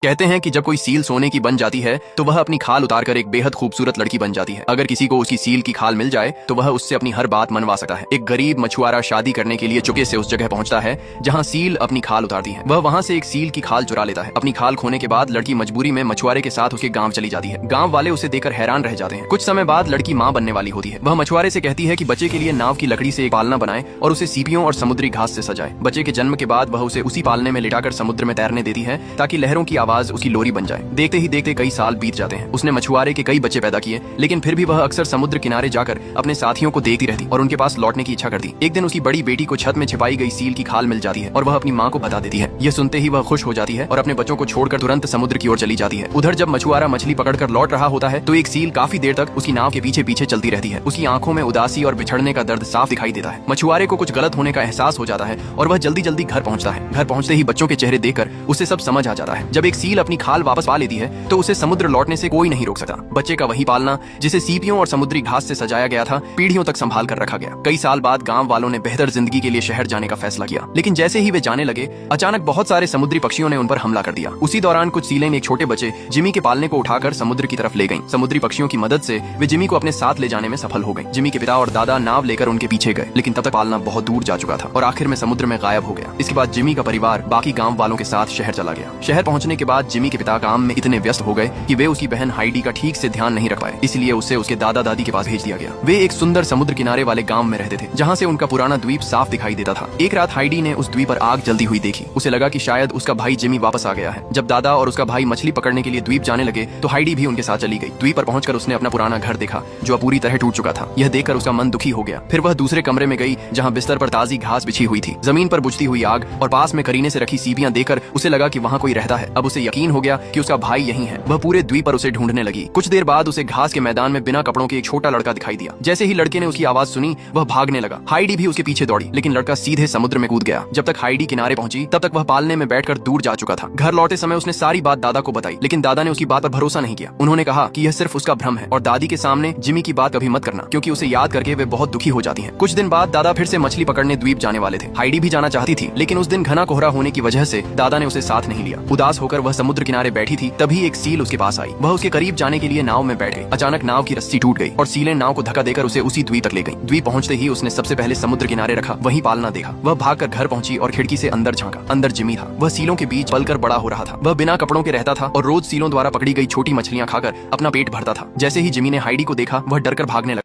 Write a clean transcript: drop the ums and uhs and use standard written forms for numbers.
कहते हैं कि जब कोई सील सोने की बन जाती है तो वह अपनी खाल उतारकर एक बेहद खूबसूरत लड़की बन जाती है। अगर किसी को उसकी सील की खाल मिल जाए तो वह उससे अपनी हर बात मनवा सकता है। एक गरीब मछुआरा शादी करने के लिए चुपके से उस जगह पहुंचता है जहां सील अपनी खाल उतारती है। वह वहां से एक सील की खाल चुरा लेता है। अपनी खाल खोने के बाद लड़की मजबूरी में मछुआरे के साथ उसके गांव चली जाती है। गांव वाले उसे देखकर हैरान रह जाते हैं। कुछ समय बाद लड़की मां बनने वाली होती है। वह मछुआरे से कहती है कि बच्चे के लिए नाव की लकड़ी से एक पालना बनाए और उसे सीपियों और समुद्री घास से सजाए। बच्चे के जन्म के बाद वह उसे उसी पालने में लिटाकर समुद्र में तैरने देती है ताकि लहरों की आवाज उसकी लोरी बन जाए। देखते ही देखते कई साल बीत जाते हैं। उसने मछुआरे के कई बच्चे पैदा किए, लेकिन फिर भी वह अक्सर समुद्र किनारे जाकर अपने साथियों को देखती रहती और उनके पास लौटने की इच्छा करती। एक दिन उसकी बड़ी बेटी को छत में छिपाई गई सील की खाल मिल जाती है और वह अपनी मां को बता देती है। यह सुनते ही वह खुश हो जाती है और अपने बच्चों को छोड़कर तुरंत समुद्र की ओर चली जाती है। उधर जब मछुआरा मछली पकड़कर लौट रहा होता है तो एक सील काफी देर तक उसकी नाव के पीछे पीछे चलती रहती है। उसकी आंखों में उदासी और बिछड़ने का दर्द साफ दिखाई देता है। मछुआरे को कुछ गलत होने का एहसास हो जाता है और वह जल्दी जल्दी घर पहुंचता है। घर पहुंचते ही बच्चों के चेहरे देखकर उसे सब समझ आ जाता है। जब एक सील अपनी खाल वापस पा लेती है तो उसे समुद्र लौटने से कोई नहीं रोक सकता। बच्चे का वही पालना जिसे सीपियों और समुद्री घास से सजाया गया था, पीढ़ियों तक संभाल कर रखा गया। कई साल बाद गांव वालों ने बेहतर जिंदगी के लिए शहर जाने का फैसला किया, लेकिन जैसे ही वे जाने लगे अचानक बहुत सारे समुद्री पक्षियों ने उन पर हमला कर दिया। उसी दौरान कुछ सीलें एक छोटे बच्चे जिमी के पालने को उठाकर समुद्र की तरफ ले गईं। समुद्री पक्षियों की मदद से वे जिमी को अपने साथ ले जाने में सफल हो गए। जिमी के पिता और दादा नाव लेकर उनके पीछे गए, लेकिन तब तक पालना बहुत दूर जा चुका था और आखिर में समुद्र में गायब हो गया। इसके बाद जिमी का परिवार बाकी गांव वालों के साथ शहर चला गया। शहर पहुंचने के बाद जिमी के पिता काम में इतने व्यस्त हो गए कि वे उसकी बहन हाइडी का ठीक से ध्यान नहीं रख पाए, इसलिए उसे उसके दादा दादी के पास भेज दिया गया। वे एक सुंदर समुद्र किनारे वाले गांव में रहते थे जहां से उनका पुराना द्वीप साफ दिखाई देता था। एक रात हाइडी ने उस द्वीप पर आग जलती हुई देखी। उसे लगा कि शायद उसका भाई जिमी वापस आ गया है। जब दादा और उसका भाई मछली पकड़ने के लिए द्वीप जाने लगे तो हाइडी भी उनके साथ चली गई। द्वीप पर पहुंचकर उसने अपना पुराना घर देखा जो पूरी तरह टूट चुका था। यह देखकर उसका मन दुखी हो गया। फिर वह दूसरे कमरे में गई जहां बिस्तर पर ताजी घास बिछी हुई थी। जमीन पर बुझती हुई आग और पास में करीने से रखी सीपियां देखकर उसे लगा कि वहां कोई रहता है। अब उसे यकीन हो गया कि उसका भाई यही है। वह पूरे द्वीप पर उसे ढूंढने लगी। कुछ देर बाद उसे घास के मैदान में बिना कपड़ों के एक छोटा लड़का दिखाई दिया। जैसे ही लड़के ने उसकी आवाज सुनी वह भागने लगा। हाइडी भी उसके पीछे दौड़ी, लेकिन लड़का सीधे समुद्र में कूद गया। जब तक हाइडी किनारे पहुंची तब तक वह पालने में बैठकर दूर जा चुका था। घर लौटे समय उसने सारी बात दादा को बताई, लेकिन दादा ने उसकी बात पर भरोसा नहीं किया। उन्होंने कहा कि यह सिर्फ उसका भ्रम है और दादी के सामने जिमी की बात कभी मत करना, क्योंकि उसे याद करके वे बहुत दुखी हो जाती हैं। कुछ दिन बाद दादा फिर से मछली पकड़ने द्वीप जाने वाले थे। हाइडी भी जाना चाहती थी, लेकिन उस दिन घना कोहरा होने की वजह से दादा ने उसे साथ नहीं लिया। उदास होकर वह समुद्र किनारे बैठी थी, तभी एक सील उसके पास आई। वह उसके करीब जाने के लिए नाव में बैठ गई। अचानक नाव की रस्सी टूट गई और सीलें नाव को धक्का देकर उसे उसी द्वीप तक ले गई। द्वीप पहुंचते ही उसने सबसे पहले समुद्र किनारे रखा वही पालना देखा। वह भागकर घर पहुंची और खिड़की से अंदर झांका। अंदर जिमी था। वह सीलों के बीच पलकर बड़ा हो रहा था। वह बिना कपड़ों के रहता था और रोज सीलों द्वारा पकड़ी गई छोटी मछलियां खाकर अपना पेट भरता था। जैसे ही जिमी ने हाइडी को देखा वह डरकर भागने लगा।